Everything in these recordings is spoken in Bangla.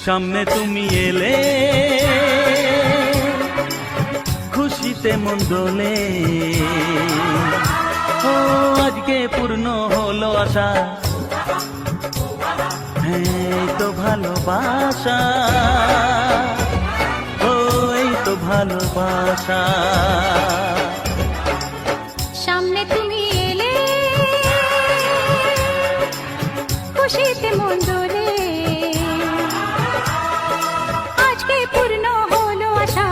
সামনে তুমি এলে খুশিতে মন দোলে। ও আজকে পূর্ণ হলো আশা, এই তো ভালোবাসা, ও এই তো ভালোবাসা। সামনে তুমি এলে খুশিতে মন দোলে, আজকে পূর্ণ হলো আশা,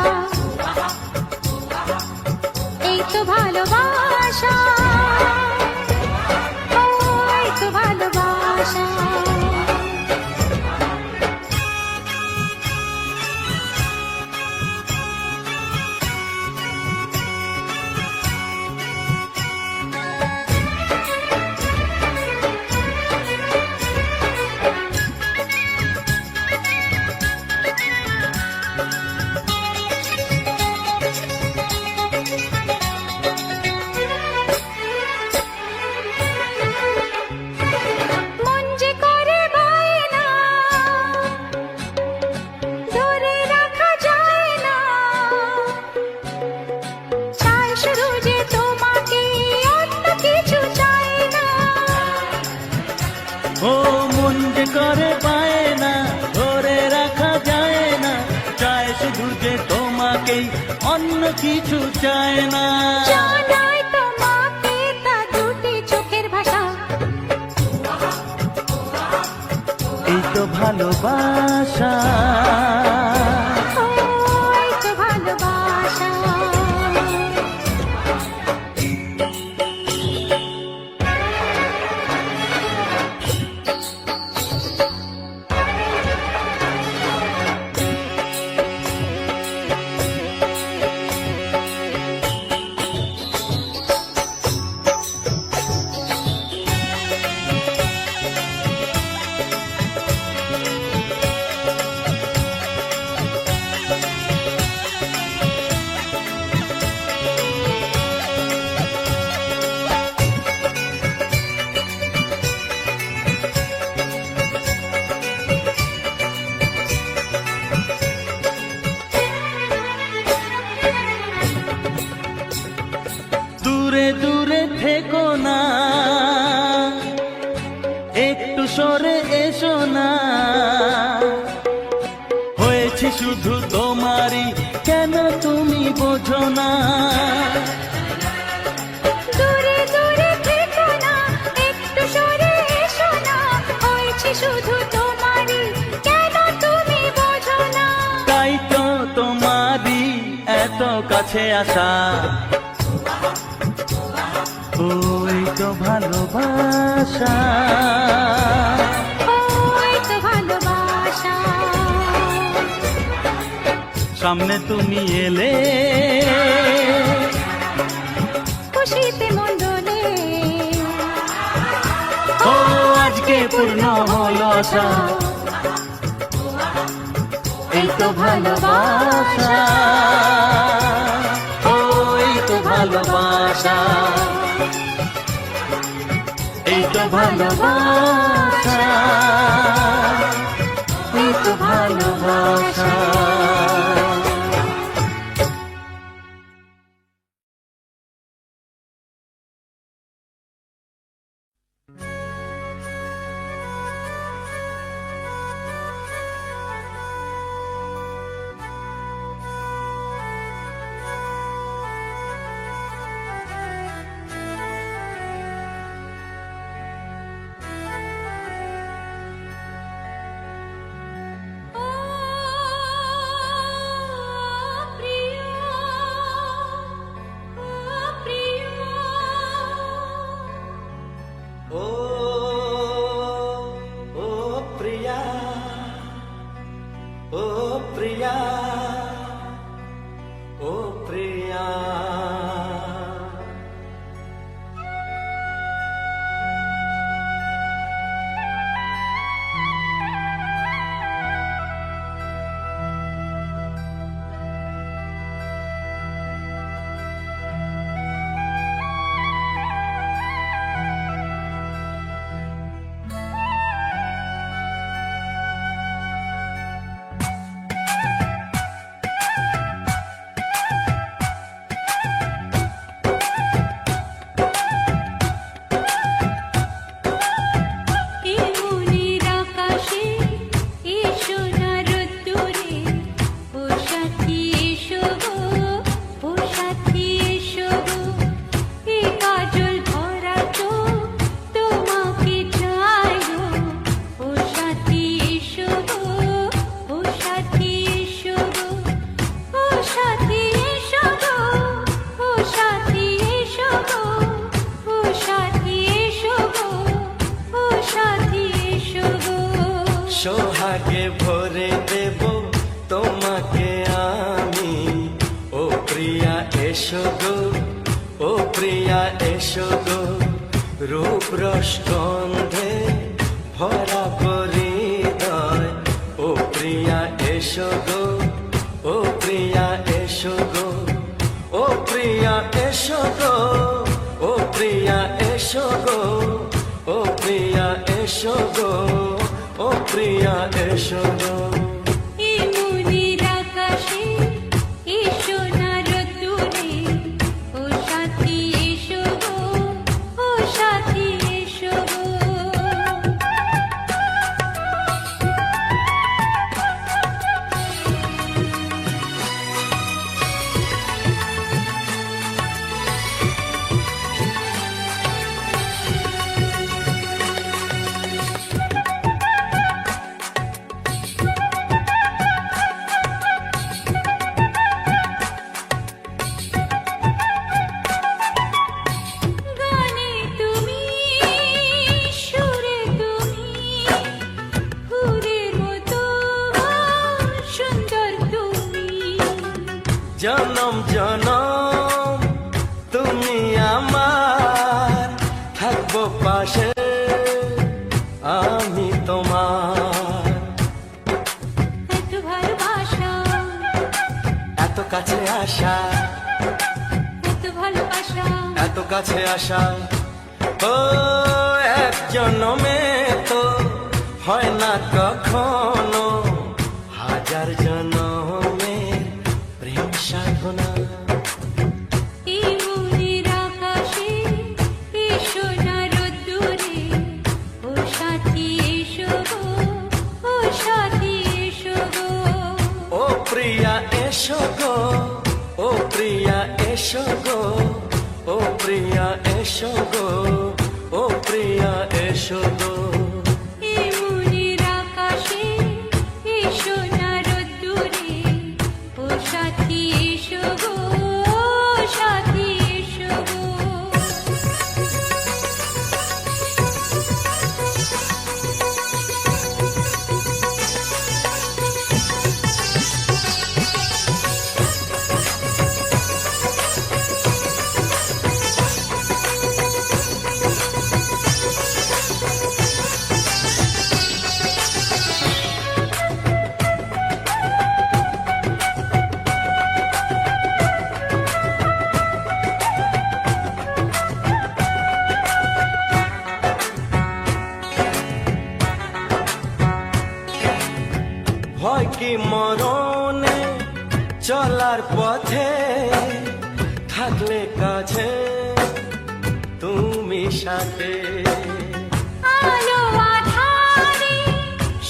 এই তো ভালোবাসা, ও এই তো ভালোবাসা। ও মন যে করে বায়না, ধরে রাখা যায় না, চায় শুধু যে তোমাকেই, অন্য কিছু চায় না। জানাই তোমাকে তা দুটি চোখের ভাষা, এই তো ভালোবাসা, ও এই তো ভালোবাসা। দূরে দূরে থেকো না, একটু সরে এসো না, হয়েছে শুধু তোমারই, কেন তুমি বোঝো না। দূরে দূরে থেকো না, একটু সরে এসো না, হয়েছে শুধু তোমারই, কেন তুমি বোঝো না। তাই তো তোমারই এত কাছে আসা, ওই তো ভালোবাসা, ও এই তো ভালোবাসা। সামনে তুমি এলে খুশিতে মন দোলে, ও আজকে পূর্ণ হলো আশা, এই তো ভালোবাসা, ও এই তো ভালোবাসা, এই তো ভালোবাসা, এই তো ভালোবাসা। ভরে দেব তোমাকে আমি। ও প্রিয়া এসো গো, ও প্রিয়া এসো গো, রূপ রস গন্ধে ভরা হৃদয়। ও প্রিয়া এসো গো, ও প্রিয়া এসো গো, ও প্রিয়া এসো গো, ও প্রিয়া এসো গো, ও প্রিয়া এসো গো, ও প্রিয়া এসো গো। এই মনের আকাশে এসো না রোদ্দুরে, ও সাথী এসো গো, ও সাথী এসো গো। গানে তুমি, সুরে তুমি, ফুলের মতো সুন্দর তুমি। জনম জনম তুমি আমার, থাকবো পাশে আমি তোমার। এত ভালোবাসা, এত কাছে আসা, এত ভালোবাসা, এত কাছে আসা, ও এক জন্মে তো হয় না কখনো, হাজার জন্মের প্রেম সাধনা। এই মনের আকাশে এসো না রোদ্দুরে, ও সাথী এসো গো, ও সাথী এসো গো। ও প্রিয়া এসো গো, ও প্রিয়া এসো গো, ও প্রিয়া এসো গো, ও প্রিয়া এসো গো। এই মনের আকাশে এসো না রোদ্দুরে, ও সাথী এসো গো, ও সাথী এসো গো। ভয় কি মরণে চলার পথে, থাকলে কাছে তুমি সাথে। আলো আঁধারে,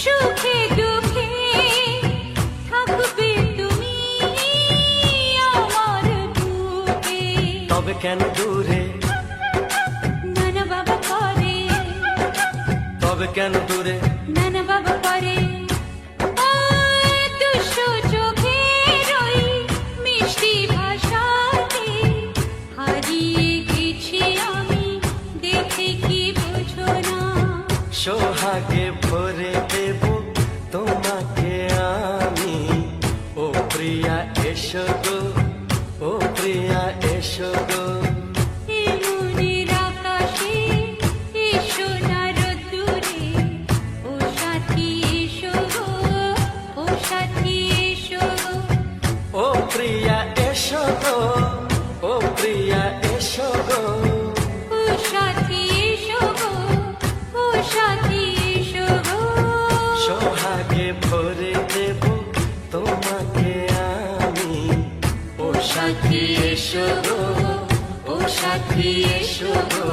সুখে দুঃখে, থাকবে তুমি আমার বুকে। তবে কেন দূরে, নানা বাবা করে, তবে কেন দূরে, নানা বাবা করে। দুশো চোখের ওই মিষ্টি ভাষাতে হারিয়ে গেছি আমি, দেখে কি বোঝো না। সোহাগে ভরে দেব তোমাকে আমি। ও প্রিয়া এসো গো, ও প্রিয়া এসো গো। এই মনের আকাশে এসো না রোদ্দুরে, ও সাথী এসো গো, ও সাথী এসো গো। ও প্রিয়া এসো গো, ও প্রিয়া এসো গো। ও সাথী এসো গো, ও সাথী এসো গো। সোহাগে ভরে দেব তোমাকে আমি। ও সাথী এসো গো, ও সাথী এসো গো,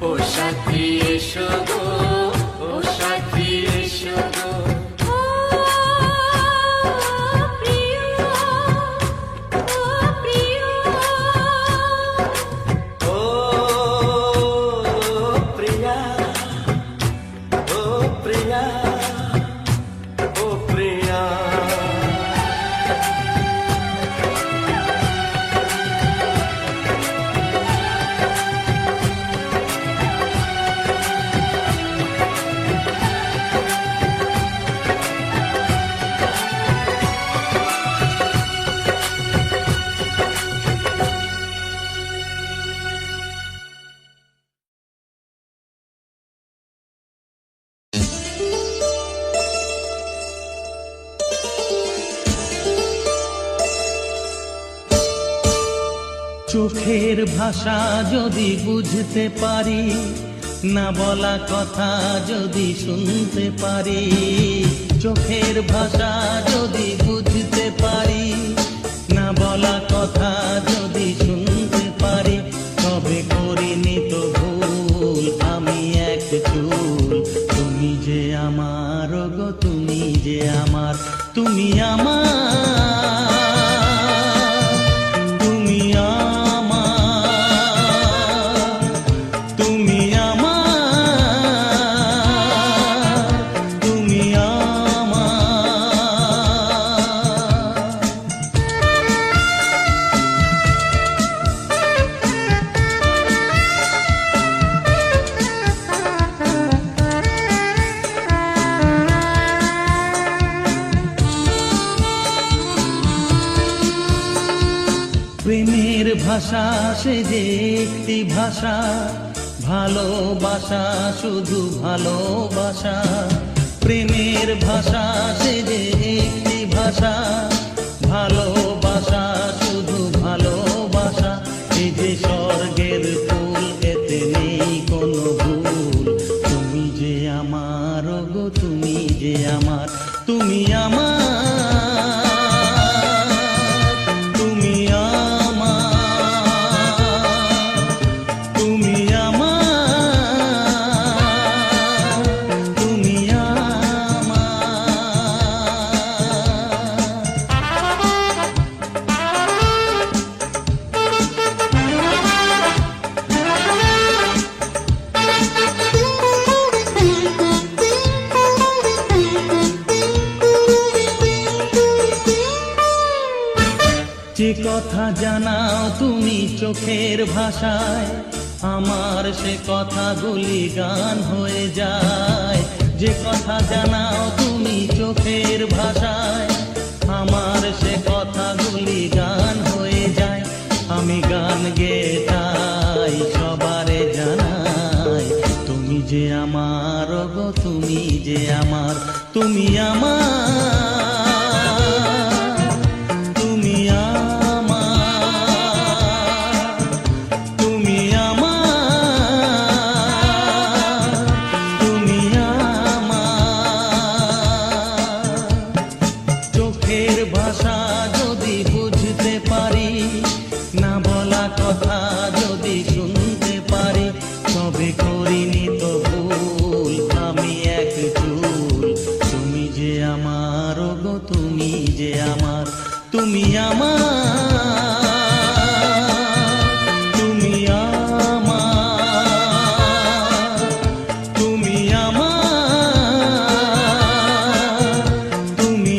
ও সাথী এসো গো, ও সাথী এসো গো। ও প্রিয়, ও প্রিয়, ও প্রিয়া, ও প্রিয়া, ও প্রিয়া। চোখের ভাষা যদি বুঝতে পারি, না বলা কথা যদি শুনতে পারি, চোখের ভাষা যদি বুঝতে পারি, না বলা কথা যদি শুনতে পারি, তবে করিনি তো ভুল আমি এক চুল। তুমি যে আমার গো, তুমি যে আমার, তুমি আমার, তুমি আমার, তুমি আমার, তুমি আমার। প্রেমের ভাষা সে যে একটি ভাষা, ভালোবাসা শুধু ভালোবাসা। প্রেমের ভাষা সে যে একটি ভাষা, ভালোবাসা শুধু ভালোবাসা। এই যে স্বর্গের ফুল, এতে নেই কোনো ভুল। তুমি যে আমার গো, তুমি যে আমার, তুমি আমার, যে কথা জানাও তুমি চোখের ভাষায়, আমার সে কথাগুলি গান হয়ে যায়। যে কথা জানাও তুমি চোখের ভাষায়, আমার সে কথাগুলি গান হয়ে যায়। আমি গান গেয়ে তাই সবারে জানাই, তুমি যে আমার গো, তুমি যে আমার, তুমি আমার, তুমি আমার, তুমি আমার, তুমি আমার। চোখের ভাষা যদি বুঝতে পারি, না বলা কথা যদি শুনতে পারি, তবে করিনি তো ভুল আমি এক চুল। তুমি যে আমার গো, তুমি যে আমার, তুমি আমার, তুমি আমার, তুমি আমার, তুমি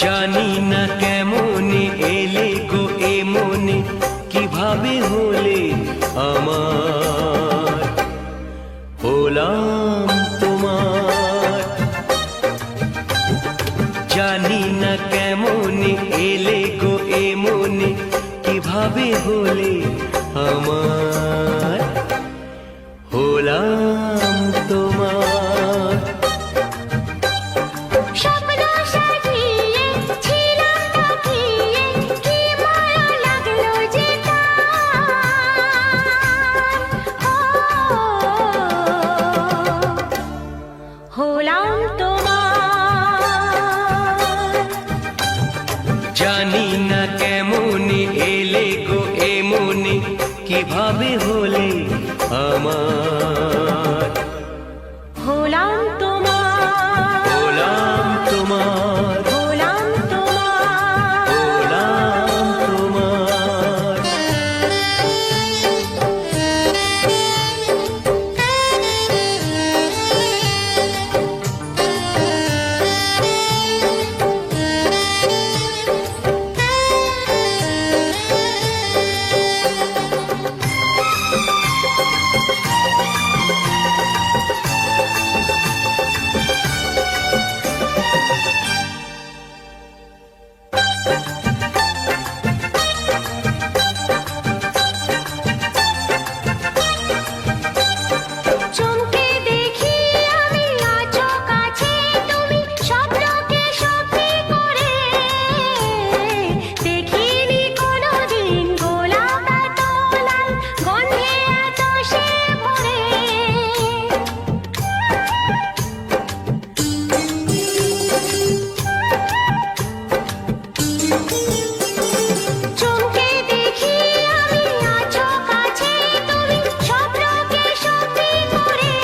জানি না কেমনে এলে গো এ মনে, কিভাবে হলে আমার, হলাম তোমার। জানি না কেমনে এলে গো এ মনে, কিভাবে হলে আমার, হলাম তোমার। স্বপ্ন সাজিয়ে ছিলাম তাকিয়ে, কি মায়া লাগলো যে তার। ও জানি না কেমন এলে গো এমনি কিভাবে হলে আমার হলাম তোমার, হলাম তোমার, হলাম তোমার, হলাম তোমার। চমকে দেখি আমি আছো কাছে তুমি স্বপ্নকে সত্যি করে, দেখিনি কোনোদিন গোলাপ এত লাল গন্ধে এত সে ভরে। চমকে দেখি আমি আছো কাছে তুমি স্বপ্নকে সত্যি করে,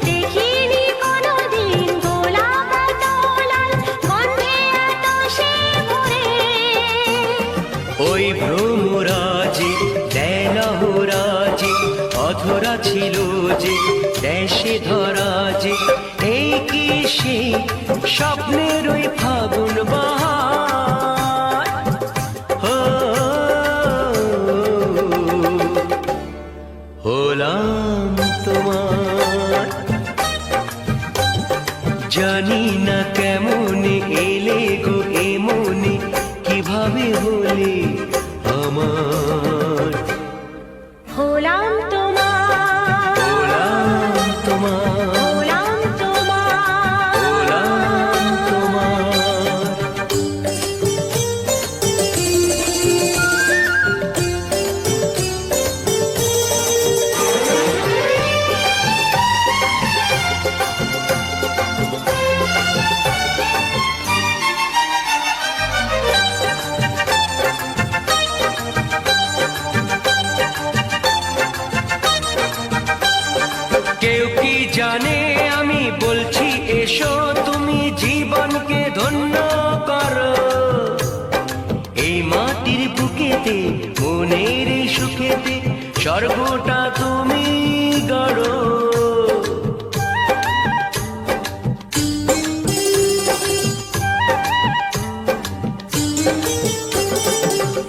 দেখিনি কোনোদিন গোলাপ এত লাল গন্ধে এত সে ভরে। ওই ভ্রমরাজি দেলহরাজি অধরা ছিল যে দেশে ধরা যে এই কি সে স্বপ্নের ওই ফাগুন বাহার। হো, হলাম তোমার, জানি না কেমন এলে গো এমনি কিভাবে হলে আমার হলাম তোমার, হলাম তোমার, হলাম তোমার, হলাম তোমার। কেউ কি জানে আমি বলছি এসো তুমি জীবনকে ধন্য করো, এই মাটির বুকেতে মনের এই সুখেতে স্বর্গটা তুমি গড়ো।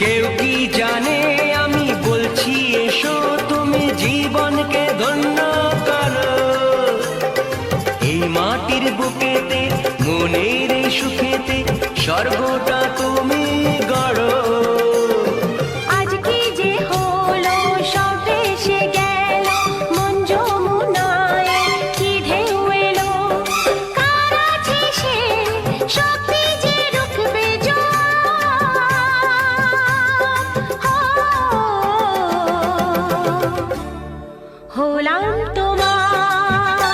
কেউ কি জানে আমি বলছি এসো তুমি জীবনকে ধন্য করো, এই মাটির বুকেতে মনের এই সুখেতে স্বর্গটা তুমি গড়ো। আজকে যে হলো সব ভেসে গেল মন যমুনায় কি ঢেউ এলো, কার আছে সে শক্তি যে রুখবে জল। হলাম তোমার,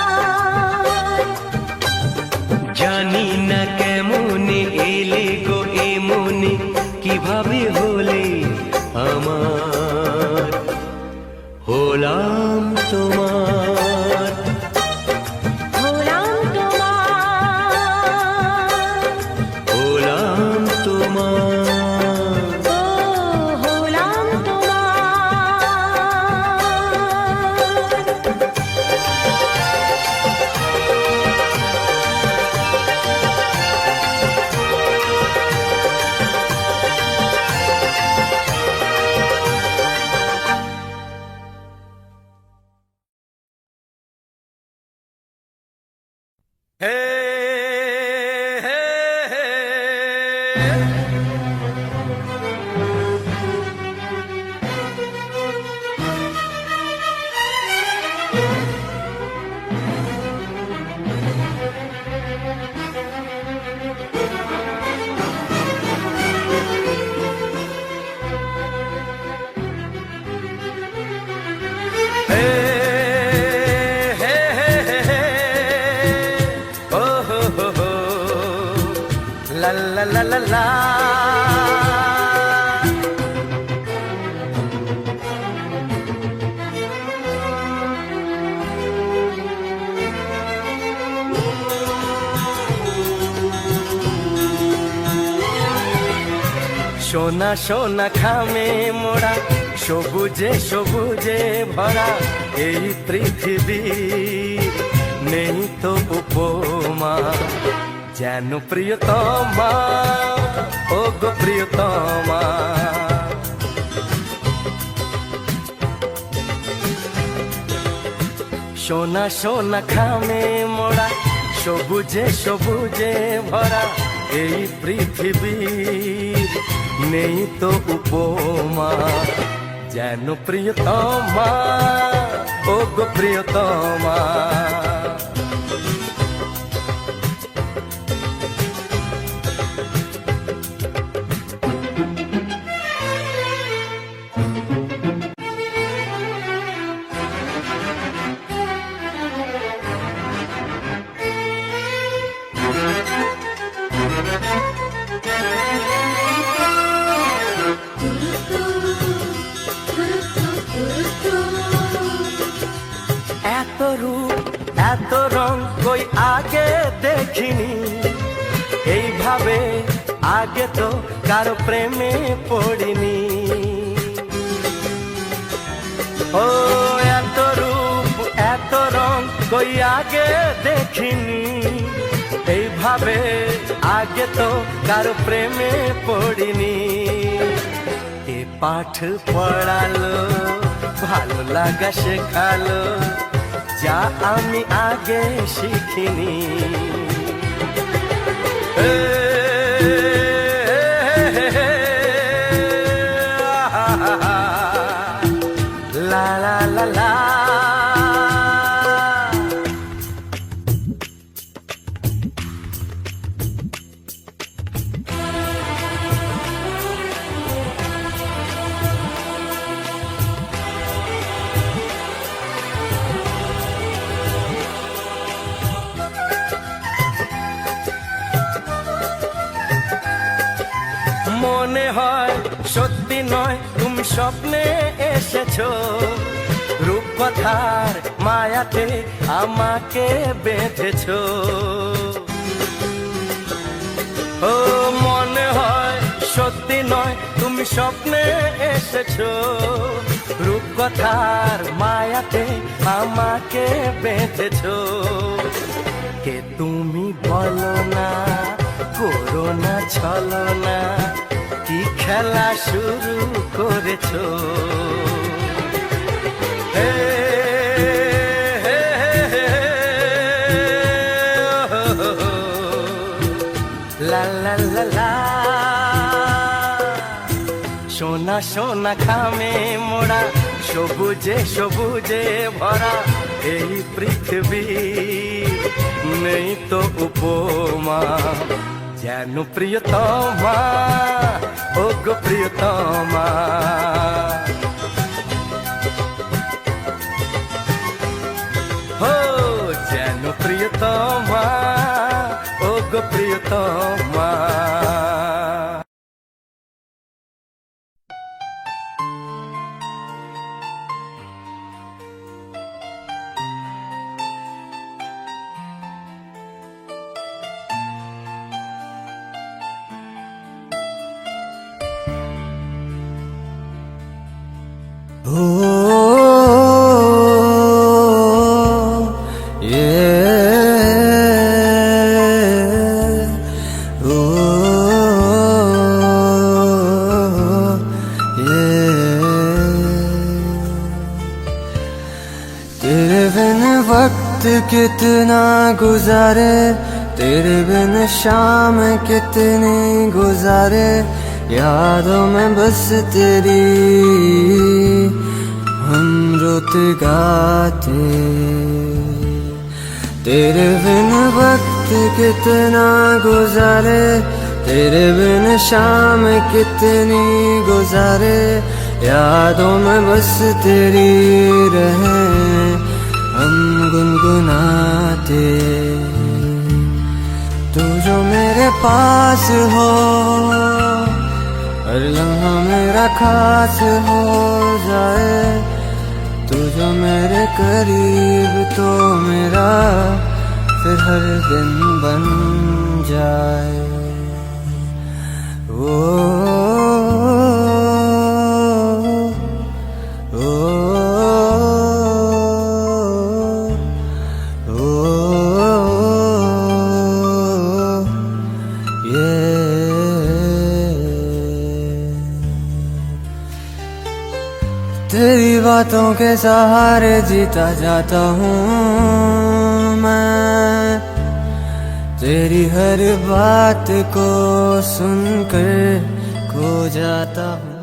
জানি না কেমন এলে গো এমনি কিভাবে হলে আমার হলাম তোমার, হলাম তোমার, হলাম তোমার। ও হলাম তোমার। হে হে হে la la la la লা সোনা সোনা খামে মোড়া সবুজে সবুজে ভরা এই পৃথিবী নেই তো উপমা যেন প্রিয়তমা ও গো প্রিয়তমা সোনা সোনা খামে মোড়া সবুজে সবুজে ভরা এই পৃথিবী নেই তো উপমা যেন প্রিয়তমা ও গো প্রিয়তমা এত রূপ এত রং কই আগে দেখিনি এইভাবে আগে তো কারো প্রেমে পড়িনি ও এত রূপ এত রং কই আগে দেখিনি এইভাবে আগে তো কারো প্রেমে পড়িনি এ পাঠ পড়ালো ভালো লাগা শেখালো যা আমি আগে শিখিনি লা লা লা লা মনে হয় সত্যি নয় তুমি স্বপ্নে এসেছো রূপকথার মায়াতে আমাকে বেঁধেছো ও মনে হয় সত্যি নয় তুমি স্বপ্নে এসেছো রূপকথার মায়াতে আমাকে বেঁধেছো কে তুমি বলো না করো না ছলো না কি খেলা শুরু করেছো হে হে হে লা লা লা লা সোনা সোনা খামে মোড়া সবুজে সবুজে ভরা এই পৃথিবী নেই তো উপমা যেন প্রিয়তমা ও গো প্রিয়তমা হো যেন প্রিয়তমা ও গো প্রিয়তমা तेरे बिन वक्त कितना गुजारे तेरे बिन शाम कितनी गुजारे यादों में बस तेरी हम रोते गाते तेरे बिन वक्त कितना गुजारे तेरे बिन शाम कितनी गुजारे यादों में बस तेरी रहे हम गुनगुनाते तू जो मेरे पास हो, हर लम्हा मेरा खास हो जाए। तू जो मेरे करीब तो मेरा फिर हर दिन बन जाए। ओ, ओ, ओ, तेरी बातों के सहारे जीता जाता हूँ मैं, तेरी हर बात को सुनकर खो जाता हूँ।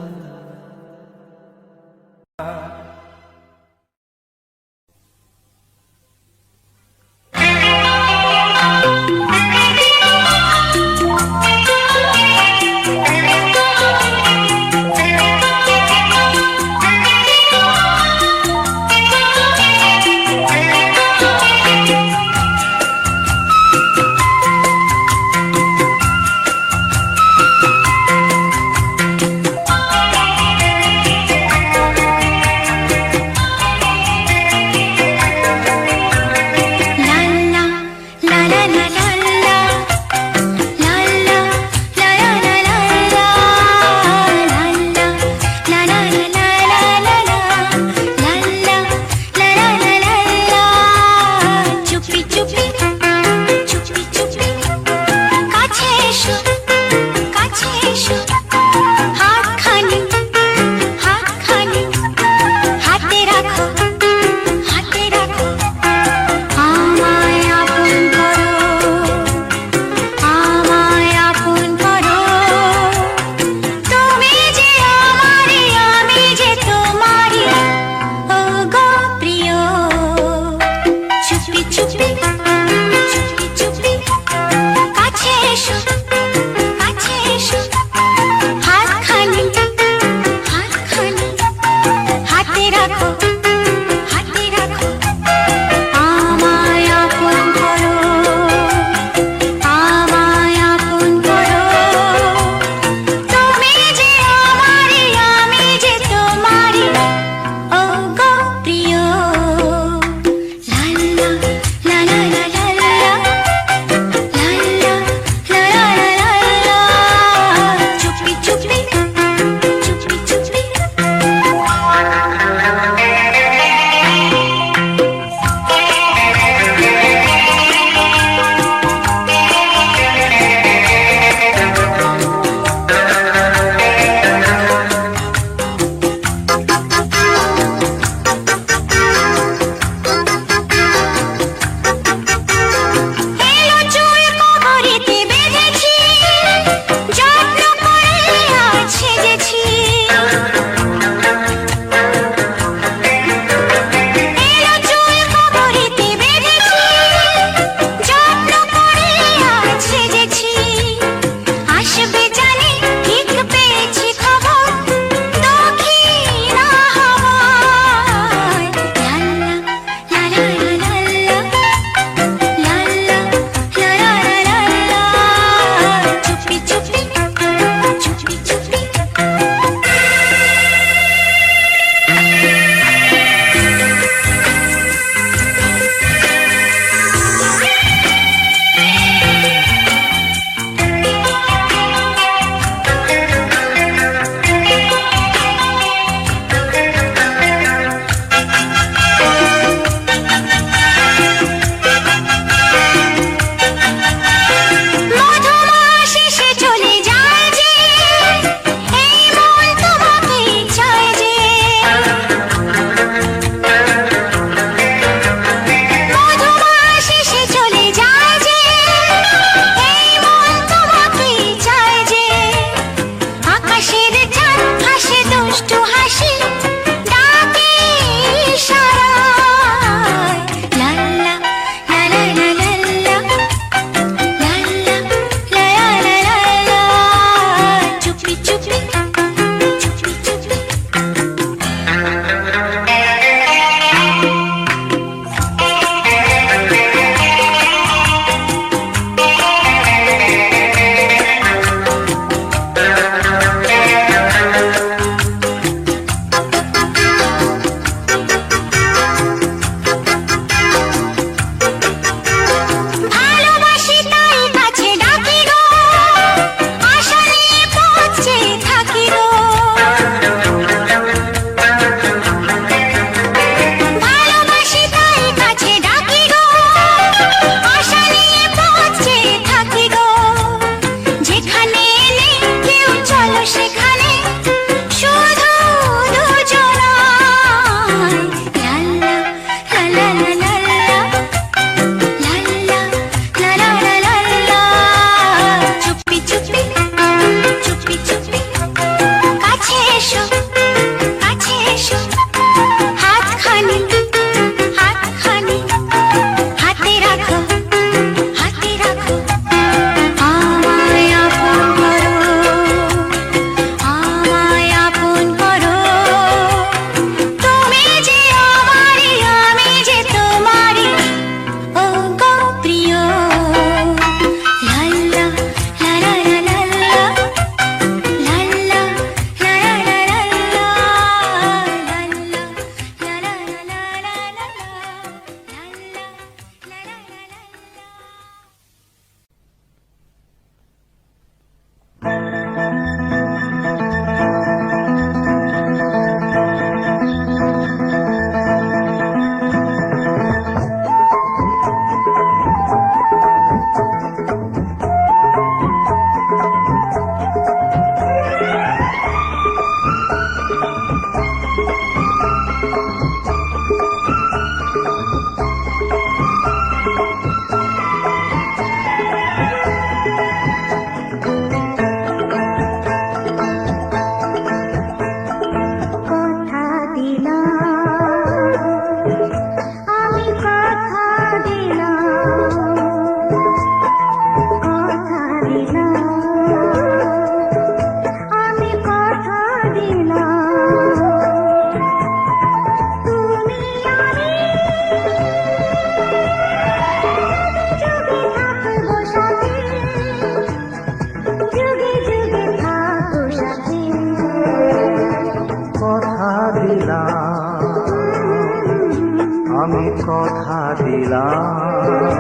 দিলাম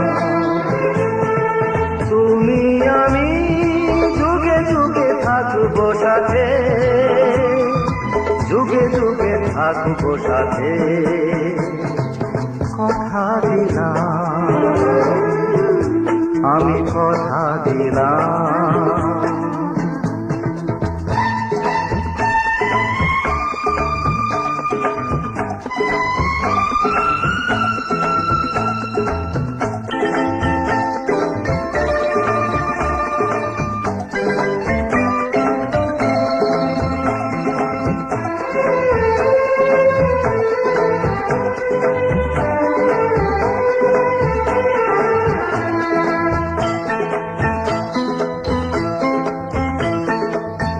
তুমি আমি যুগে যুগে থাকবো সাথে, যুগে যুগে থাকবো সাথে, কথা দিলাম আমি কথা দিলাম।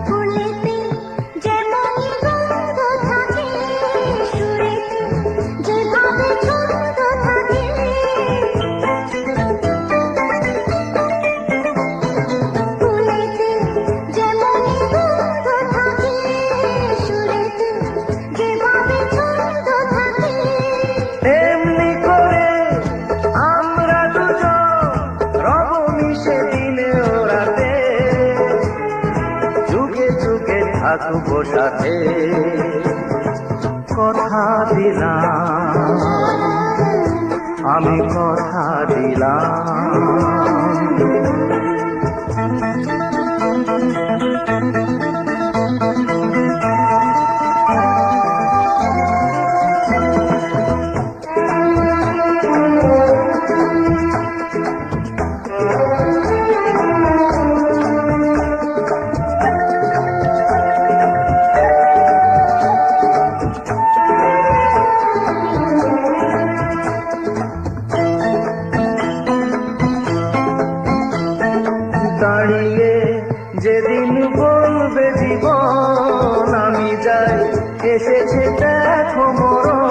ফুলেতে যেমনই গন্ধ থাকে, সুরেতে যেভাবে ছন্দ থাকে, ফুলেতে যেমনই গন্ধ থাকে, সুরেতে যেভাবে ছন্দ থাকে, এমনি করে আমরা দুজন রব মিশে দিনে ও রাতে, যুগে যুগে থাকবো সাথে, কথা দিলাম আমি কথা দিলাম। দাঁড়িয়ে যেদিন বলবে জীবন আমি যাই, এসেছে দেখো মরণ,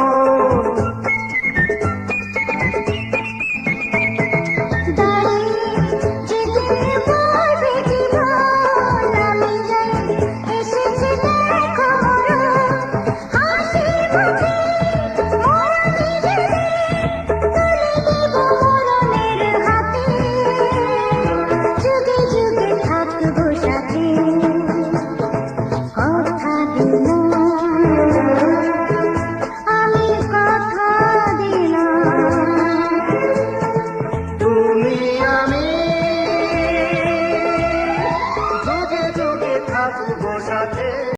দাঁড়িয়ে যেদিন বলবে জীবন আমি যাই, এসেছে দেখো মরণ, হাসি মুখে মরণ নিজে তুলে দেব মরণের হাতে, যুগে যুগে থাকবো সাথে, কথা দিলাম আমি কথা দিলাম। তুমি আমি